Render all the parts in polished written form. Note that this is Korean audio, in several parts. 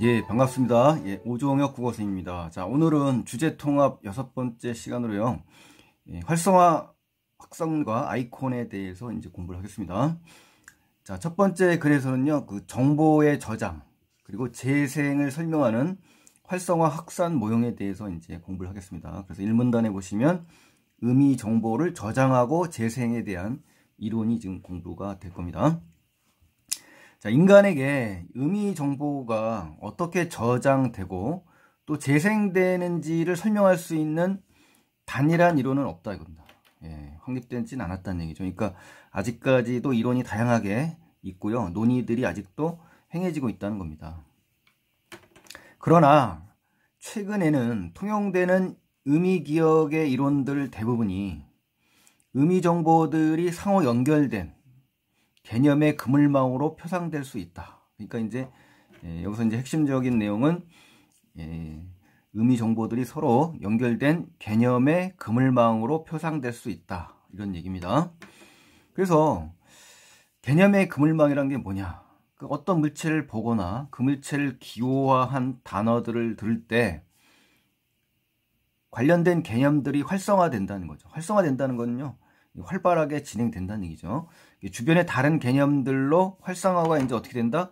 예, 반갑습니다. 예, 오종혁 국어선생님입니다. 자, 오늘은 주제통합 6번째 시간으로요. 예, 활성화 확산과 아이콘에 대해서 이제 공부를 하겠습니다. 자, 첫 번째 글에서는요, 그 정보의 저장, 그리고 재생을 설명하는 활성화 확산 모형에 대해서 이제 공부를 하겠습니다. 그래서 1문단에 보시면 의미 정보를 저장하고 재생에 대한 이론이 지금 공부가 될 겁니다. 자, 인간에게 의미 정보가 어떻게 저장되고 또 재생되는지를 설명할 수 있는 단일한 이론은 없다 이겁니다. 예, 확립되지는 않았다는 얘기죠. 그러니까 아직까지도 이론이 다양하게 있고요. 논의들이 아직도 행해지고 있다는 겁니다. 그러나 최근에는 통용되는 의미 기억의 이론들 대부분이 의미 정보들이 상호 연결된 개념의 그물망으로 표상될 수 있다. 그러니까 이제 여기서 이제 핵심적인 내용은 의미 정보들이 서로 연결된 개념의 그물망으로 표상될 수 있다. 이런 얘기입니다. 그래서 개념의 그물망이란 게 뭐냐? 그 어떤 물체를 보거나 그 물체를 기호화한 단어들을 들을 때 관련된 개념들이 활성화된다는 거죠. 활성화된다는 거는요, 활발하게 진행된다는 얘기죠. 주변의 다른 개념들로 활성화가 이제 어떻게 된다?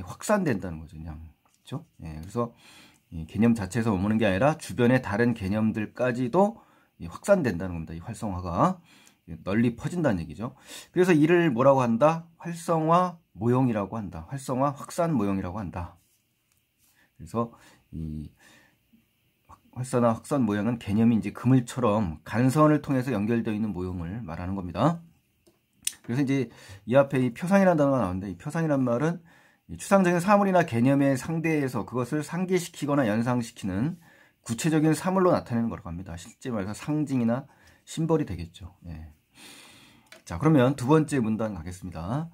확산된다는 거죠, 그냥. 그렇죠? 그래서 개념 자체에서 머무는 게 아니라 주변의 다른 개념들까지도 확산된다는 겁니다. 이 활성화가 널리 퍼진다는 얘기죠. 그래서 이를 뭐라고 한다? 활성화 모형이라고 한다. 활성화 확산 모형이라고 한다. 그래서 이 활성화 확산 모형은 개념이 이제 그물처럼 간선을 통해서 연결되어 있는 모형을 말하는 겁니다. 그래서 이제 이 앞에 이 표상이라는 단어가 나오는데, 이 표상이란 말은 추상적인 사물이나 개념의 상대에서 그것을 상기시키거나 연상시키는 구체적인 사물로 나타내는 거라고 합니다. 실제 말해서 상징이나 심벌이 되겠죠. 예. 자, 그러면 두 번째 문단 가겠습니다.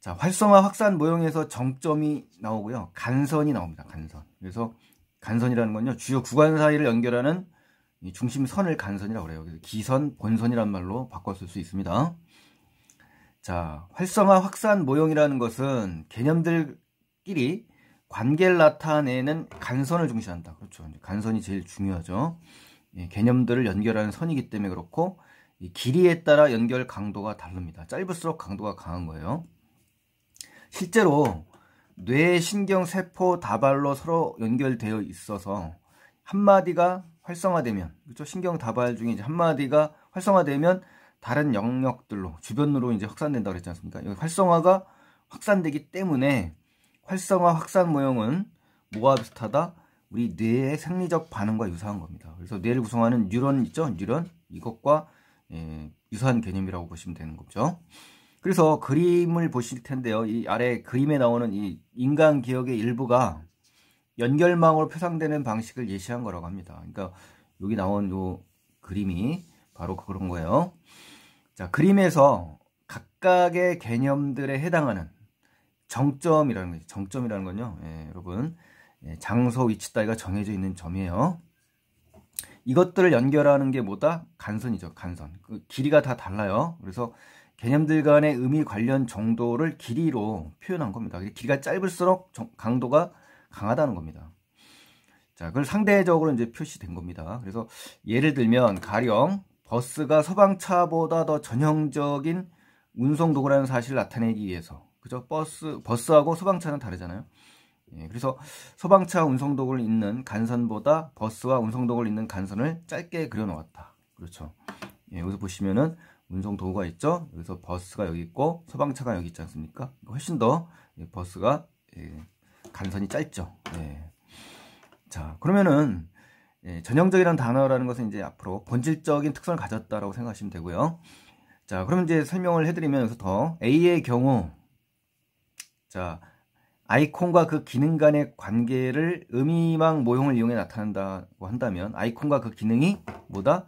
자, 활성화 확산 모형에서 정점이 나오고요, 간선이 나옵니다. 간선. 그래서 간선이라는 건요, 주요 구간 사이를 연결하는 이 중심선을 간선이라고 그래요. 그래서 기선, 본선이란 말로 바꿔 쓸 수 있습니다. 자, 활성화 확산 모형이라는 것은 개념들끼리 관계를 나타내는 간선을 중시한다. 그렇죠. 간선이 제일 중요하죠. 개념들을 연결하는 선이기 때문에 그렇고, 이 길이에 따라 연결 강도가 다릅니다. 짧을수록 강도가 강한 거예요. 실제로 뇌 신경 세포 다발로 서로 연결되어 있어서 한마디가 활성화되면, 그렇죠? 신경 다발 중에 이제 한마디가 활성화되면 다른 영역들로, 주변으로 이제 확산된다고 그랬지 않습니까? 여기 활성화가 확산되기 때문에 활성화 확산 모형은 뭐와 비슷하다? 우리 뇌의 생리적 반응과 유사한 겁니다. 그래서 뇌를 구성하는 뉴런 있죠? 뉴런, 이것과 유사한 개념이라고 보시면 되는 거죠. 그래서 그림을 보실 텐데요, 이 아래 그림에 나오는 이 인간 기억의 일부가 연결망으로 표상되는 방식을 예시한 거라고 합니다. 그러니까 여기 나온 요 그림이 바로 그런 거예요. 자, 그림에서 각각의 개념들에 해당하는 정점이라는 거죠. 정점이라는 건요, 여러분, 장소, 위치 따위가 정해져 있는 점이에요. 이것들을 연결하는 게 뭐다? 간선이죠. 간선. 그 길이가 다 달라요. 그래서 개념들 간의 의미 관련 정도를 길이로 표현한 겁니다. 길이가 짧을수록 강도가 강하다는 겁니다. 자, 그걸 상대적으로 이제 표시된 겁니다. 그래서 예를 들면 가령 버스가 소방차보다 더 전형적인 운송 도구라는 사실을 나타내기 위해서, 그죠? 버스하고 소방차는 다르잖아요. 그래서 소방차 운송 도구를 잇는 간선보다 버스와 운송 도구를 잇는 간선을 짧게 그려놓았다. 그렇죠? 여기서 보시면은 운송 도구가 있죠. 여기서 버스가 여기 있고 소방차가 여기 있지 않습니까? 훨씬 더 버스가 간선이 짧죠. 자, 그러면은 전형적이라는 단어라는 것은 이제 앞으로 본질적인 특성을 가졌다라고 생각하시면 되고요. 자, 그럼 이제 설명을 해드리면 여기서 더 A의 경우, 자, 아이콘과 그 기능 간의 관계를 의미망 모형을 이용해 나타낸다고 한다면 아이콘과 그 기능이 뭐다?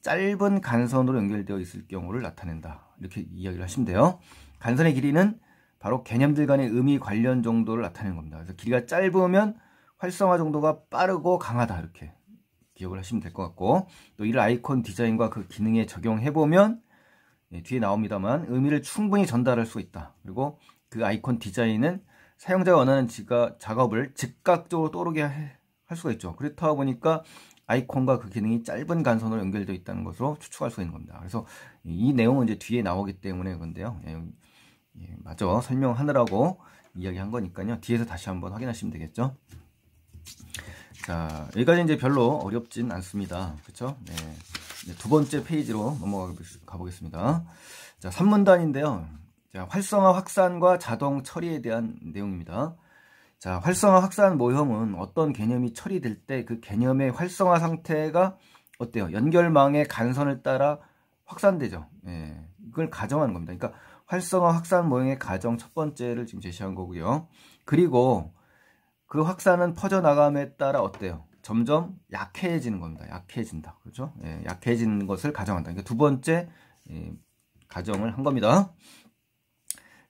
짧은 간선으로 연결되어 있을 경우를 나타낸다. 이렇게 이야기를 하시면 돼요. 간선의 길이는 바로 개념들 간의 의미 관련 정도를 나타내는 겁니다. 그래서 길이가 짧으면 활성화 정도가 빠르고 강하다. 이렇게 기억을 하시면 될 것 같고, 또 이를 아이콘 디자인과 그 기능에 적용해보면 뒤에 나옵니다만 의미를 충분히 전달할 수 있다. 그리고 그 아이콘 디자인은 사용자가 원하는 작업을 즉각적으로 떠오르게 할 수가 있죠. 그렇다 보니까 아이콘과 그 기능이 짧은 간선으로 연결되어 있다는 것으로 추측할 수 있는 겁니다. 그래서 이 내용은 이제 뒤에 나오기 때문에 그런데요. 맞아. 설명하느라고 이야기한 거니까요. 뒤에서 다시 한번 확인하시면 되겠죠. 자, 여기까지 이제 별로 어렵진 않습니다. 그렇죠? 네. 두 번째 페이지로 넘어가 보겠습니다. 자, 3문단인데요. 자, 활성화 확산과 자동 처리에 대한 내용입니다. 자, 활성화 확산 모형은 어떤 개념이 처리될 때 그 개념의 활성화 상태가 어때요? 연결망의 간선을 따라 확산되죠. 예, 이걸 가정하는 겁니다. 그러니까 활성화 확산 모형의 가정 첫 번째를 지금 제시한 거고요. 그리고 그 확산은 퍼져나감에 따라 어때요? 점점 약해지는 겁니다. 약해진다. 그렇죠? 예, 약해지는 것을 가정한다. 그러니까 두 번째 가정을 한 겁니다.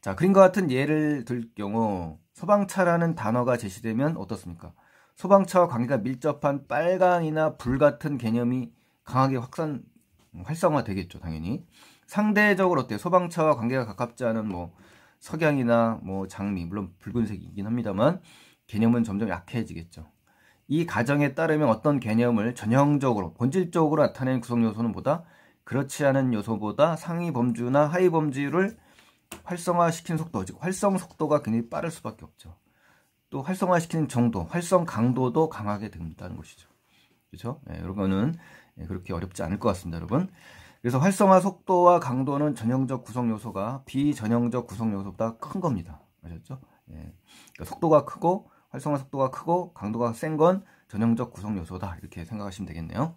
자, 그림과 같은 예를 들 경우 소방차라는 단어가 제시되면 어떻습니까? 소방차와 관계가 밀접한 빨간이나 불 같은 개념이 강하게 활성화 되겠죠, 당연히. 상대적으로 어때요? 소방차와 관계가 가깝지 않은 뭐 석양이나 뭐 장미, 물론 붉은색이긴 합니다만 개념은 점점 약해지겠죠. 이 가정에 따르면 어떤 개념을 전형적으로 본질적으로 나타내는 구성 요소는 그렇지 않은 요소보다 상위 범주나 하위 범주를 활성화시키는 속도, 즉 활성 속도가 굉장히 빠를 수밖에 없죠. 또 활성화시키는 정도, 활성 강도도 강하게 된다는 것이죠. 그렇죠? 네, 여러분은 그렇게 어렵지 않을 것 같습니다, 여러분. 그래서 활성화 속도와 강도는 전형적 구성 요소가 비전형적 구성 요소보다 큰 겁니다. 아셨죠? 예. 그러니까 속도가 크고 활성화 속도가 크고 강도가 센 건 전형적 구성 요소다. 이렇게 생각하시면 되겠네요.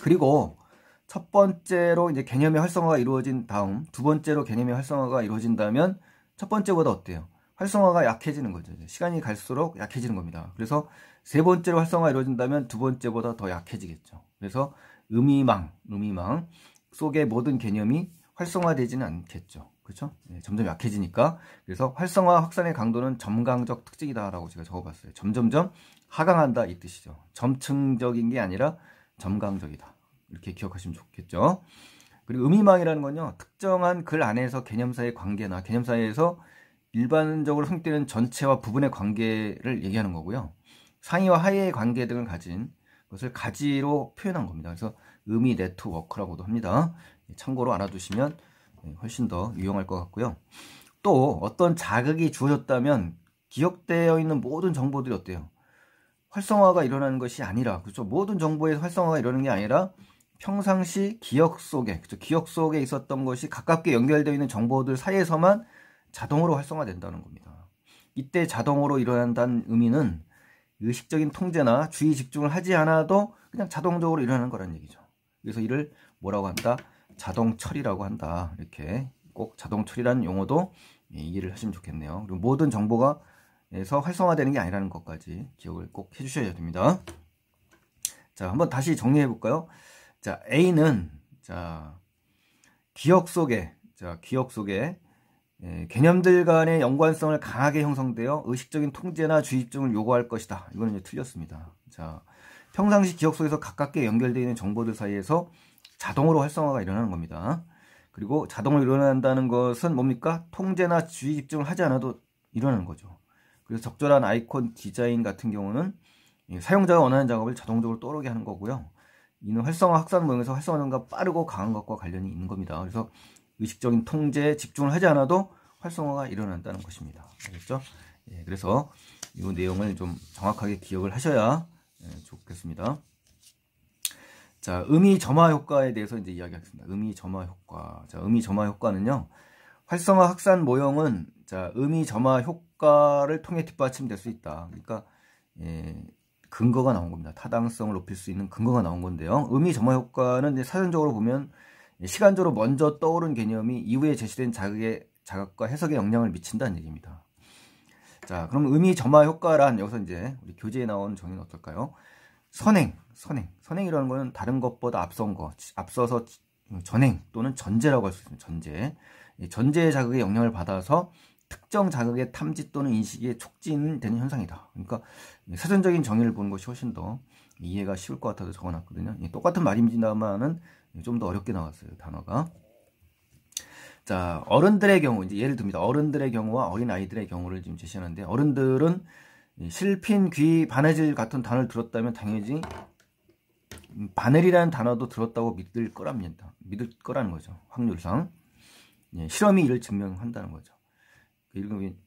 그리고 첫 번째로 이제 개념의 활성화가 이루어진 다음 두 번째로 개념의 활성화가 이루어진다면 첫 번째보다 어때요? 활성화가 약해지는 거죠. 시간이 갈수록 약해지는 겁니다. 그래서 세 번째로 활성화가 이루어진다면 두 번째보다 더 약해지겠죠. 그래서 의미망 속의 모든 개념이 활성화되지는 않겠죠. 그렇죠? 네, 점점 약해지니까. 그래서 활성화 확산의 강도는 점강적 특징이다라고 제가 적어봤어요. 점점점 하강한다 이 뜻이죠. 점층적인 게 아니라 점강적이다. 이렇게 기억하시면 좋겠죠. 그리고 의미망이라는 건요, 특정한 글 안에서 개념 사이의 관계나 개념 사이에서 일반적으로 성립되는 전체와 부분의 관계를 얘기하는 거고요. 상위와 하위의 관계 등을 가진 것을 가지로 표현한 겁니다. 그래서 의미 네트워크라고도 합니다. 참고로 알아두시면 훨씬 더 유용할 것 같고요. 또 어떤 자극이 주어졌다면 기억되어 있는 모든 정보들이 어때요? 활성화가 일어나는 것이 아니라, 그렇죠? 모든 정보의 활성화가 일어나는 게 아니라 평상시 기억 속에, 그렇죠? 기억 속에 있었던 것이 가깝게 연결되어 있는 정보들 사이에서만 자동으로 활성화된다는 겁니다. 이때 자동으로 일어난다는 의미는 의식적인 통제나 주의 집중을 하지 않아도 그냥 자동적으로 일어나는 거란 얘기죠. 그래서 이를 뭐라고 한다? 자동 처리라고 한다. 이렇게 꼭 자동 처리라는 용어도 이해를 하시면 좋겠네요. 그리고 모든 정보가 에서 활성화되는 게 아니라는 것까지 기억을 꼭 해주셔야 됩니다. 자, 한번 다시 정리해 볼까요? 자, A는 기억 속에 개념들 간의 연관성을 강하게 형성되어 의식적인 통제나 주의 집중을 요구할 것이다. 이거는 이제 틀렸습니다. 자, 평상시 기억 속에서 가깝게 연결되어 있는 정보들 사이에서 자동으로 활성화가 일어나는 겁니다. 그리고 자동으로 일어난다는 것은 뭡니까? 통제나 주의 집중을 하지 않아도 일어나는 거죠. 그래서 적절한 아이콘 디자인 같은 경우는 사용자가 원하는 작업을 자동적으로 떠오르게 하는 거고요. 이는 활성화 확산 모형에서 활성화가 빠르고 강한 것과 관련이 있는 겁니다. 그래서 의식적인 통제에 집중을 하지 않아도 활성화가 일어난다는 것입니다. 알겠죠? 예, 그래서 이 내용을 좀 정확하게 기억을 하셔야 좋겠습니다. 자, 의미 점화 효과에 대해서 이제 이야기하겠습니다. 의미 점화 효과. 자, 의미 점화 효과는요, 활성화 확산 모형은 의미 점화 효과를 통해 뒷받침될 수 있다. 그러니까 근거가 나온 겁니다. 타당성을 높일 수 있는 근거가 나온 건데요. 의미 점화 효과는 이제 사전적으로 보면 시간적으로 먼저 떠오른 개념이 이후에 제시된 자극과 해석에 영향을 미친다는 얘기입니다. 자, 그럼 의미 점화 효과란 여기서 이제 우리 교재에 나온 정의는 어떨까요? 선행이라는 거는 다른 것보다 앞서서 전행 또는 전제라고 할 수 있습니다. 전제의 자극에 영향을 받아서 특정 자극의 탐지 또는 인식에 촉진되는 현상이다. 그러니까 사전적인 정의를 보는 것이 훨씬 더 이해가 쉬울 것 같아서 적어놨거든요. 똑같은 말입니다만은 좀 더 어렵게 나왔어요, 단어가. 자, 어른들의 경우, 이제 예를 듭니다. 어른들의 경우와 어린아이들의 경우를 지금 제시하는데, 어른들은 실핀, 귀, 바느질 같은 단어를 들었다면 당연히 바늘이라는 단어도 들었다고 믿을 거랍니다. 믿을 거라는 거죠. 확률상. 예, 실험이 이를 증명한다는 거죠.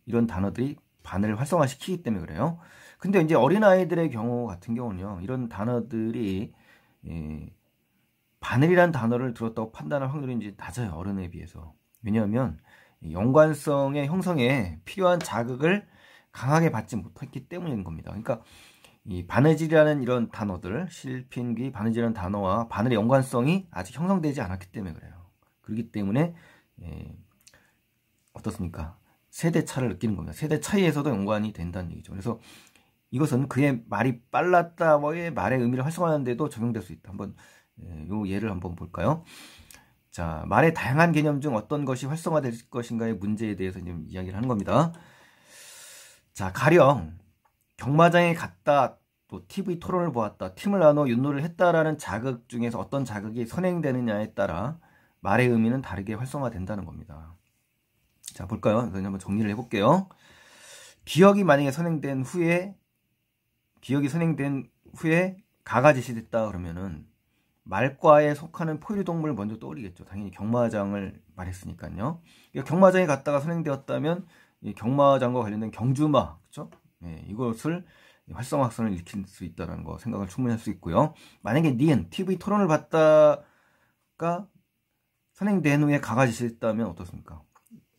이런 단어들이 바늘을 활성화시키기 때문에 그래요. 근데 이제 어린아이들의 경우 같은 경우는요, 이런 단어들이 바늘이라는 단어를 들었다고 판단할 확률이 이제 낮아요. 어른에 비해서. 왜냐하면 연관성의 형성에 필요한 자극을 강하게 받지 못했기 때문인 겁니다. 그러니까 이 바느질이라는 이런 단어들, 실핀귀, 바느질이라는 단어와 바늘의 연관성이 아직 형성되지 않았기 때문에 그래요. 그렇기 때문에 어떻습니까? 세대 차를 느끼는 겁니다. 세대 차이에서도 연관이 된다는 얘기죠. 그래서 이것은 그의 말이 빨랐다의 말의 의미를 활성화하는 데도 적용될 수 있다. 한번 요 예를 한번 볼까요? 자, 말의 다양한 개념 중 어떤 것이 활성화될 것인가의 문제에 대해서 지금 이야기를 하는 겁니다. 자, 가령 경마장에 갔다, 또 TV 토론을 보았다, 팀을 나눠 윷놀이를 했다라는 자극 중에서 어떤 자극이 선행되느냐에 따라 말의 의미는 다르게 활성화된다는 겁니다. 자, 볼까요? 한번 정리를 해볼게요. 기억이 만약에 선행된 후에 가가 제시됐다 그러면은 말과에 속하는 포유동물을 먼저 떠올리겠죠. 당연히 경마장을 말했으니까요. 경마장에 갔다가 선행되었다면 이 경마장과 관련된 경주마, 그렇죠? 예, 이것을 활성화성을 일으킬 수 있다는 거 생각을 충분히 할 수 있고요. 만약에 니은 TV 토론을 봤다가 선행된 후에 가가 제시됐다면 어떻습니까?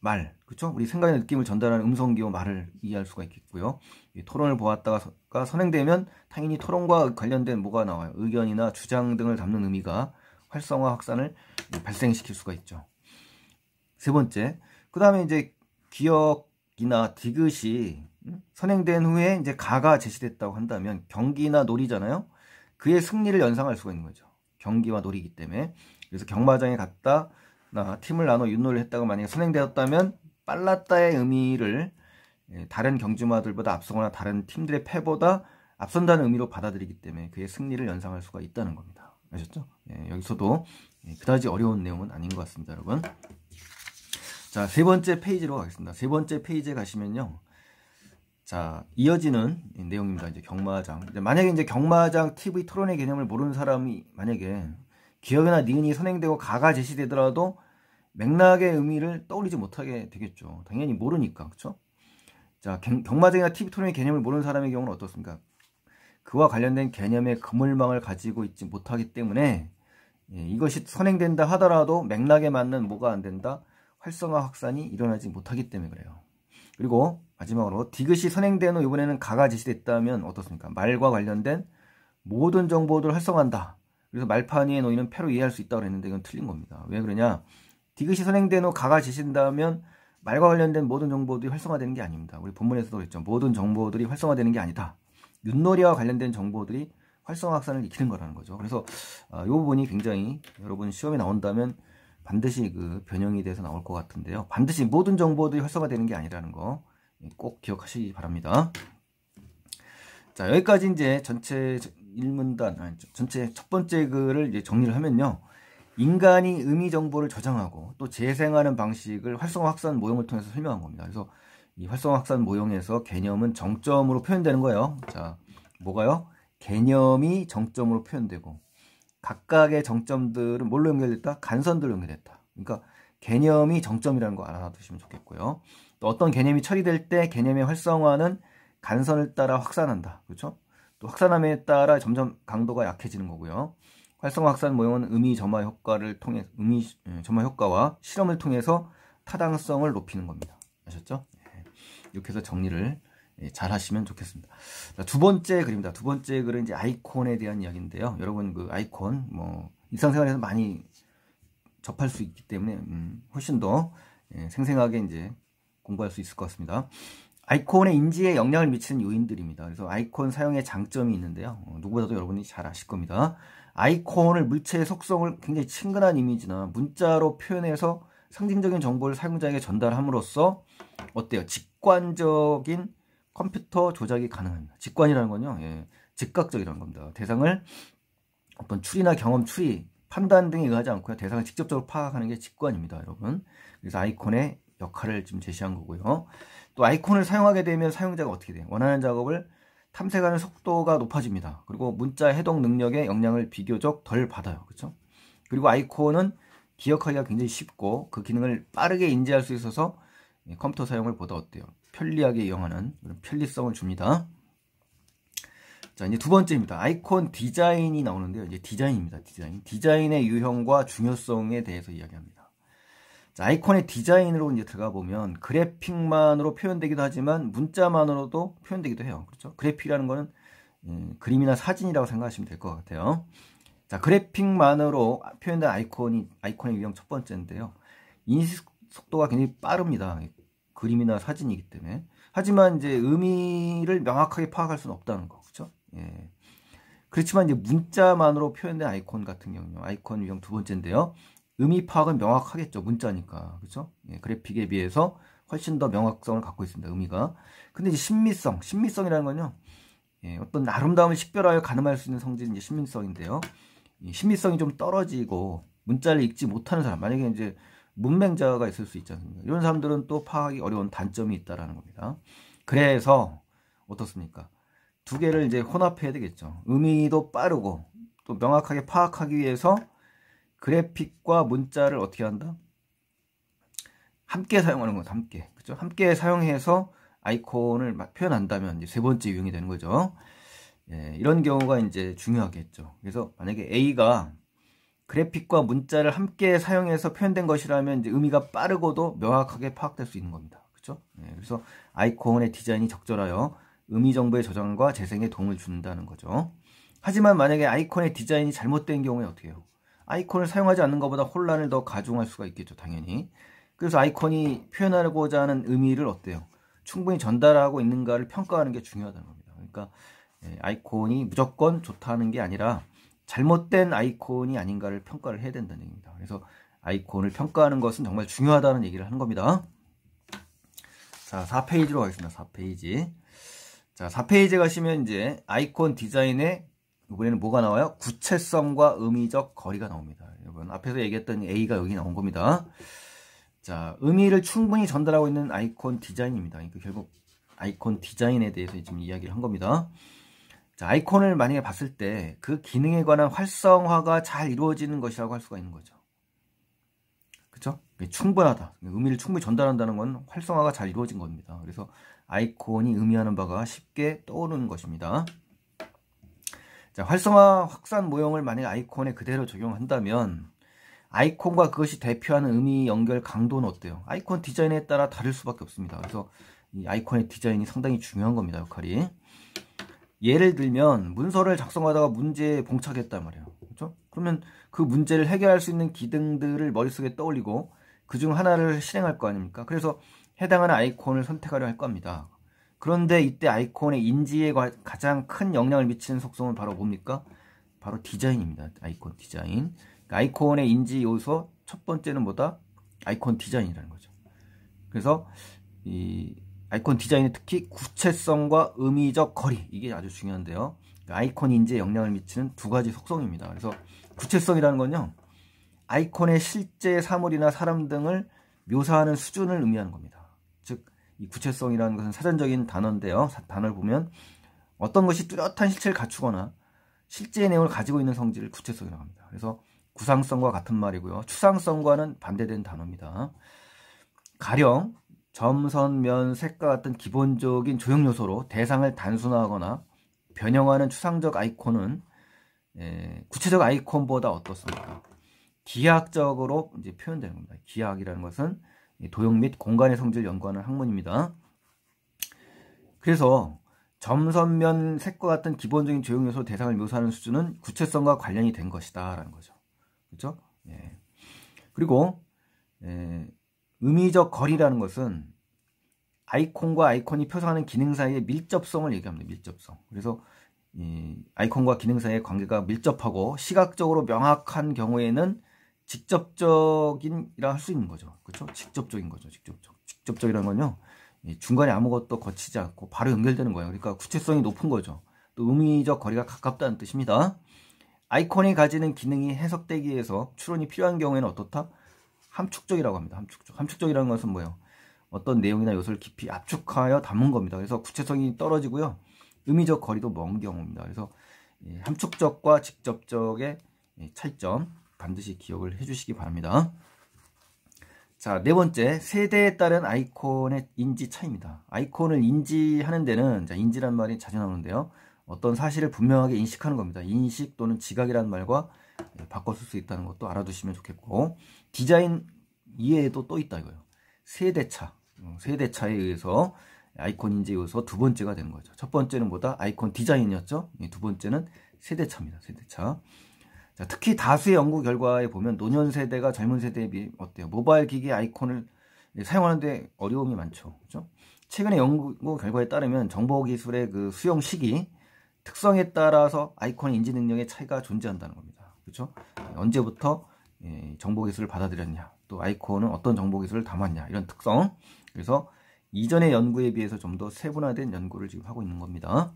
말, 그렇죠? 우리 생각의 느낌을 전달하는 음성기호 말을 이해할 수가 있겠고요. 이 토론을 보았다가 선행되면 당연히 토론과 관련된 뭐가 나와요? 의견이나 주장 등을 담는 의미가 활성화 확산을 발생시킬 수가 있죠. 세 번째, 그 다음에 이제 기억이나 디귿이 선행된 후에 이제 가가 제시됐다고 한다면 경기나 놀이잖아요. 그의 승리를 연상할 수가 있는 거죠. 경기와 놀이기 때문에. 그래서 경마장에 갔다 팀을 나눠 윷놀이를 했다가 만약에 선행되었다면 빨랐다의 의미를 다른 경주마들보다 앞서거나 다른 팀들의 패보다 앞선다는 의미로 받아들이기 때문에 그의 승리를 연상할 수가 있다는 겁니다. 아셨죠? 여기서도 그다지 어려운 내용은 아닌 것 같습니다, 여러분. 자, 세 번째 페이지로 가겠습니다. 세 번째 페이지에 가시면요. 자, 이어지는 내용입니다. 이제 경마장. 만약에 이제 경마장 TV 토론의 개념을 모르는 사람이 만약에 기억이나 니은이 선행되고 가가 제시되더라도 맥락의 의미를 떠올리지 못하게 되겠죠. 당연히 모르니까, 그렇죠? 자, 경마장이나 TV 토론의 개념을 모르는 사람의 경우는 어떻습니까? 그와 관련된 개념의 그물망을 가지고 있지 못하기 때문에 이것이 선행된다 하더라도 맥락에 맞는 뭐가 안 된다? 활성화 확산이 일어나지 못하기 때문에 그래요. 그리고 마지막으로 디귿이 선행된 후 이번에는 가가 제시됐다면 어떻습니까? 말과 관련된 모든 정보들을 활성화한다. 그래서 말판 위에 놓이는 패로 이해할 수 있다고 했는데 이건 틀린 겁니다. 왜 그러냐? 디귿이 선행된 후 가가 제시된다면 말과 관련된 모든 정보들이 활성화되는 게 아닙니다. 우리 본문에서도 그랬죠. 모든 정보들이 활성화되는 게 아니다. 윷놀이와 관련된 정보들이 활성화 확산을 익히는 거라는 거죠. 그래서 이 부분이 굉장히 여러분 시험에 나온다면 반드시 그 변형이 돼서 나올 것 같은데요. 반드시 모든 정보들이 활성화되는 게 아니라는 거 꼭 기억하시기 바랍니다. 자, 여기까지 이제 전체 1문단, 전체 첫 번째 글을 이제 정리를 하면요. 인간이 의미 정보를 저장하고 또 재생하는 방식을 활성화 확산 모형을 통해서 설명한 겁니다. 그래서 이 활성화 확산 모형에서 개념은 정점으로 표현되는 거예요. 자, 뭐가요? 개념이 정점으로 표현되고 각각의 정점들은 뭘로 연결됐다? 간선들로 연결됐다. 그러니까 개념이 정점이라는 거 알아두시면 좋겠고요. 또 어떤 개념이 처리될 때 개념의 활성화는 간선을 따라 확산한다. 그렇죠? 또 확산함에 따라 점점 강도가 약해지는 거고요. 활성화 확산 모형은 의미 점화 효과를 통해 점화 효과와 실험을 통해서 타당성을 높이는 겁니다. 아셨죠? 이렇게 해서 정리를 잘 하시면 좋겠습니다. 자, 두 번째 글입니다. 두 번째 글은 이제 아이콘에 대한 이야기인데요. 여러분 그 아이콘 뭐 일상생활에서 많이 접할 수 있기 때문에 훨씬 더 생생하게 이제 공부할 수 있을 것 같습니다. 아이콘의 인지에 영향을 미치는 요인들입니다. 그래서 아이콘 사용의 장점이 있는데요. 누구보다도 여러분이 잘 아실 겁니다. 아이콘을 물체의 속성을 굉장히 친근한 이미지나 문자로 표현해서 상징적인 정보를 사용자에게 전달함으로써 어때요? 직관적인 컴퓨터 조작이 가능합니다. 직관이라는 건요, 즉각적이라는 겁니다. 대상을 어떤 추리나 경험 추리, 판단 등에 의하지 않고요. 대상을 직접적으로 파악하는 게 직관입니다, 여러분. 그래서 아이콘의 역할을 지금 제시한 거고요. 또 아이콘을 사용하게 되면 사용자가 어떻게 돼요? 원하는 작업을 탐색하는 속도가 높아집니다. 그리고 문자 해독 능력에 영향을 비교적 덜 받아요. 그렇죠? 그리고 아이콘은 기억하기가 굉장히 쉽고 그 기능을 빠르게 인지할 수 있어서 컴퓨터 사용을 보다 어때요? 편리하게 이용하는 그런 편리성을 줍니다. 자, 이제 두 번째입니다. 아이콘 디자인이 나오는데요. 이제 디자인입니다. 디자인. 디자인의 유형과 중요성에 대해서 이야기합니다. 자, 아이콘의 디자인으로 이제 들어가 보면 그래픽만으로 표현되기도 하지만 문자만으로도 표현되기도 해요. 그렇죠? 그래픽이라는 거는 그림이나 사진이라고 생각하시면 될 것 같아요. 자, 그래픽만으로 표현된 아이콘의 유형 첫 번째인데요. 인식 속도가 굉장히 빠릅니다. 그림이나 사진이기 때문에. 하지만 이제 의미를 명확하게 파악할 수는 없다는 거. 그렇죠? 예. 그렇지만 이제 문자만으로 표현된 아이콘 같은 경우요. 아이콘 유형 두 번째인데요. 의미 파악은 명확하겠죠. 문자니까. 그렇죠? 예, 그래픽에 비해서 훨씬 더 명확성을 갖고 있습니다. 의미가. 근데 이제 신미성이라는 건요. 예, 어떤 아름다움을 식별하여 가늠할 수 있는 성질이 이제 신미성인데요. 이 신미성이 좀 떨어지고 문자를 읽지 못하는 사람, 만약에 이제 문맹자가 있을 수 있지 않습니까? 이런 사람들은 또 파악이 어려운 단점이 있다라는 겁니다. 그래서 어떻습니까? 두 개를 이제 혼합해야 되겠죠. 의미도 빠르고 또 명확하게 파악하기 위해서 그래픽과 문자를 어떻게 한다? 함께 사용하는 거죠. 함께. 그죠? 함께 사용해서 아이콘을 표현한다면 이제 세 번째 유형이 되는 거죠. 예, 이런 경우가 이제 중요하겠죠. 그래서 만약에 A가 그래픽과 문자를 함께 사용해서 표현된 것이라면 이제 의미가 빠르고도 명확하게 파악될 수 있는 겁니다. 그렇죠? 예, 그래서 아이콘의 디자인이 적절하여 의미 정보의 저장과 재생에 도움을 준다는 거죠. 하지만 만약에 아이콘의 디자인이 잘못된 경우에 어떻게 해요? 아이콘을 사용하지 않는 것보다 혼란을 더 가중할 수가 있겠죠, 당연히. 그래서 아이콘이 표현하고자 하는 의미를 어때요? 충분히 전달하고 있는가를 평가하는 게 중요하다는 겁니다. 그러니까 아이콘이 무조건 좋다는 게 아니라 잘못된 아이콘이 아닌가를 평가를 해야 된다는 얘기입니다. 그래서 아이콘을 평가하는 것은 정말 중요하다는 얘기를 하는 겁니다. 자, 4페이지로 가겠습니다. 4페이지. 자, 4페이지에 가시면 이제 아이콘 디자인에 이번에는 뭐가 나와요? 구체성과 의미적 거리가 나옵니다. 여러분, 앞에서 얘기했던 A가 여기 나온 겁니다. 자, 의미를 충분히 전달하고 있는 아이콘 디자인입니다. 그러니까 결국 아이콘 디자인에 대해서 지금 이야기를 한 겁니다. 자, 아이콘을 만약에 봤을 때 그 기능에 관한 활성화가 잘 이루어지는 것이라고 할 수가 있는 거죠. 그쵸? 충분하다. 의미를 충분히 전달한다는 건 활성화가 잘 이루어진 겁니다. 그래서 아이콘이 의미하는 바가 쉽게 떠오르는 것입니다. 자, 활성화 확산 모형을 만약에 아이콘에 그대로 적용한다면 아이콘과 그것이 대표하는 의미 연결 강도는 어때요? 아이콘 디자인에 따라 다를 수밖에 없습니다. 그래서 이 아이콘의 디자인이 상당히 중요한 겁니다. 역할이. 예를 들면 문서를 작성하다가 문제에 봉착했단 말이에요. 그렇죠? 그러면 그 문제를 해결할 수 있는 기능들을 머릿속에 떠올리고 그중 하나를 실행할 거 아닙니까? 그래서 해당하는 아이콘을 선택하려 할 겁니다. 그런데 이때 아이콘의 인지에 가장 큰 영향을 미치는 속성은 바로 뭡니까? 바로 디자인입니다. 아이콘 디자인. 그러니까 아이콘의 인지 요소 첫 번째는 뭐다? 아이콘 디자인이라는 거죠. 그래서 이 아이콘 디자인의 특히 구체성과 의미적 거리, 이게 아주 중요한데요. 그러니까 아이콘 인지에 영향을 미치는 두 가지 속성입니다. 그래서 구체성이라는 건요, 아이콘의 실제 사물이나 사람 등을 묘사하는 수준을 의미하는 겁니다. 즉, 이 구체성이라는 것은 사전적인 단어인데요. 단어를 보면 어떤 것이 뚜렷한 실체를 갖추거나 실제의 내용을 가지고 있는 성질을 구체성이라고 합니다. 그래서 구상성과 같은 말이고요. 추상성과는 반대된 단어입니다. 가령 점, 선, 면, 색과 같은 기본적인 조형 요소로 대상을 단순화하거나 변형하는 추상적 아이콘은 구체적 아이콘보다 어떻습니까? 기하학적으로 이제 표현되는 겁니다. 기하학이라는 것은 도형 및 공간의 성질을 연구하는 학문입니다. 그래서 점, 선, 면, 색과 같은 기본적인 조형 요소 대상을 묘사하는 수준은 구체성과 관련이 된 것이다 라는 거죠. 그렇죠? 예. 그리고 의미적 거리라는 것은 아이콘과 아이콘이 표상하는 기능 사이의 밀접성을 얘기합니다. 밀접성. 그래서 이 아이콘과 기능 사이의 관계가 밀접하고 시각적으로 명확한 경우에는 직접적인이라 할 수 있는 거죠. 그렇죠? 직접적인 거죠. 직접적이라는 건요, 중간에 아무것도 거치지 않고 바로 연결되는 거예요. 그러니까 구체성이 높은 거죠. 또 의미적 거리가 가깝다는 뜻입니다. 아이콘이 가지는 기능이 해석되기 위해서 추론이 필요한 경우에는 어떻다? 함축적이라고 합니다. 함축적. 함축적이라는 것은 뭐예요? 어떤 내용이나 요소를 깊이 압축하여 담은 겁니다. 그래서 구체성이 떨어지고요. 의미적 거리도 먼 경우입니다. 그래서 함축적과 직접적의 차이점 반드시 기억을 해주시기 바랍니다. 자, 네 번째, 세대에 따른 아이콘의 인지 차이입니다. 아이콘을 인지하는 데는, 자, 인지란 말이 자주 나오는데요. 어떤 사실을 분명하게 인식하는 겁니다. 인식 또는 지각이라는 말과 바꿔 쓸 수 있다는 것도 알아두시면 좋겠고, 디자인 이외에도 또 있다 이거예요. 세대차. 세대차에 의해서 아이콘 인지 요소 두 번째가 되는 거죠. 첫 번째는 뭐다? 아이콘 디자인이었죠. 두 번째는 세대차입니다. 세대차. 자, 특히 다수의 연구 결과에 보면 노년 세대가 젊은 세대에 비해 어때요? 모바일 기기 아이콘을 사용하는데 어려움이 많죠. 그렇죠? 최근의 연구 결과에 따르면 정보기술의 그 수용 시기, 특성에 따라서 아이콘 인지 능력의 차이가 존재한다는 겁니다. 그렇죠? 언제부터 정보기술을 받아들였냐, 또 아이콘은 어떤 정보기술을 담았냐, 이런 특성. 그래서 이전의 연구에 비해서 좀 더 세분화된 연구를 지금 하고 있는 겁니다.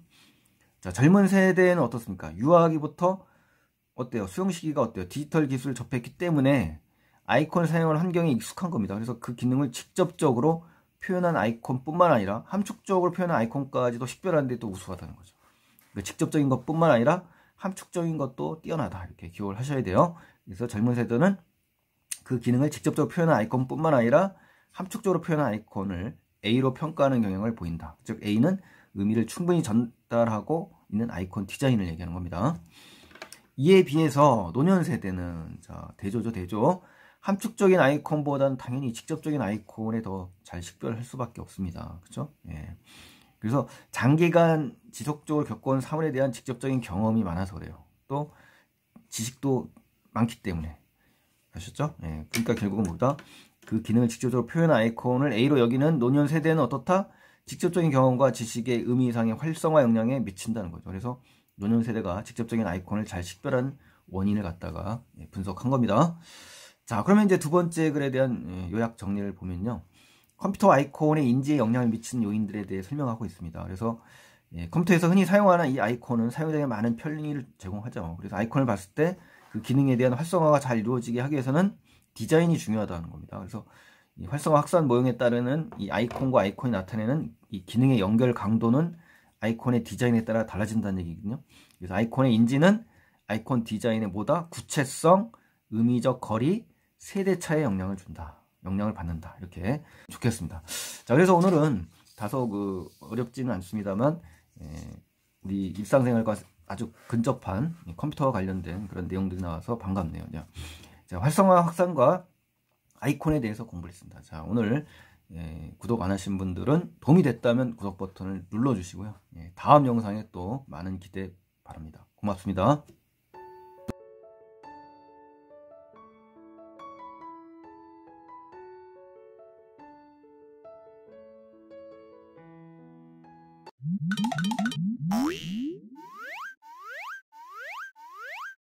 자, 젊은 세대는 어떻습니까? 유아기부터 어때요? 수용 시기가 어때요? 디지털 기술을 접했기 때문에 아이콘을 사용하는 환경에 익숙한 겁니다. 그래서 그 기능을 직접적으로 표현한 아이콘뿐만 아니라 함축적으로 표현한 아이콘까지도 식별하는데 또 우수하다는 거죠. 그러니까 직접적인 것뿐만 아니라 함축적인 것도 뛰어나다, 이렇게 기억을 하셔야 돼요. 그래서 젊은 세대는 그 기능을 직접적으로 표현한 아이콘뿐만 아니라 함축적으로 표현한 아이콘을 A로 평가하는 경향을 보인다. 즉 A는 의미를 충분히 전달하고 있는 아이콘 디자인을 얘기하는 겁니다. 이에 비해서 노년 세대는, 자, 대조죠, 대조. 함축적인 아이콘보다는 당연히 직접적인 아이콘에 더 잘 식별할 수밖에 없습니다. 그렇죠? 예. 그래서 장기간 지속적으로 겪어온 사물에 대한 직접적인 경험이 많아서 그래요. 또 지식도 많기 때문에. 아셨죠? 예. 그러니까 결국은 뭐다? 그 기능을 직접적으로 표현한 아이콘을 A로 여기는 노년 세대는 어떻다? 직접적인 경험과 지식의 의미상의 활성화 영향에 미친다는 거죠. 그래서 노년 세대가 직접적인 아이콘을 잘 식별한 원인을 갖다가 분석한 겁니다. 자, 그러면 이제 두 번째 글에 대한 요약 정리를 보면요. 컴퓨터 아이콘의 인지에 영향을 미치는 요인들에 대해 설명하고 있습니다. 그래서 컴퓨터에서 흔히 사용하는 이 아이콘은 사용자에게 많은 편리를 제공하죠. 그래서 아이콘을 봤을 때 그 기능에 대한 활성화가 잘 이루어지게 하기 위해서는 디자인이 중요하다는 겁니다. 그래서 이 활성화 확산 모형에 따르는 이 아이콘과 아이콘이 나타내는 이 기능의 연결 강도는 아이콘의 디자인에 따라 달라진다는 얘기거든요. 그래서 아이콘의 인지는 아이콘 디자인의 뭐다? 구체성, 의미적 거리, 세대차에 영향을 준다. 영향을 받는다. 이렇게 좋겠습니다. 자, 그래서 오늘은 다소 어렵지는 않습니다만, 우리 일상생활과 아주 근접한 컴퓨터와 관련된 그런 내용들이 나와서 반갑네요. 자, 활성화 확산과 아이콘에 대해서 공부를 했습니다. 자, 오늘 구독 안 하신 분들은 도움이 됐다면 구독 버튼을 눌러주시고요. 다음 영상에 또 많은 기대 바랍니다. 고맙습니다.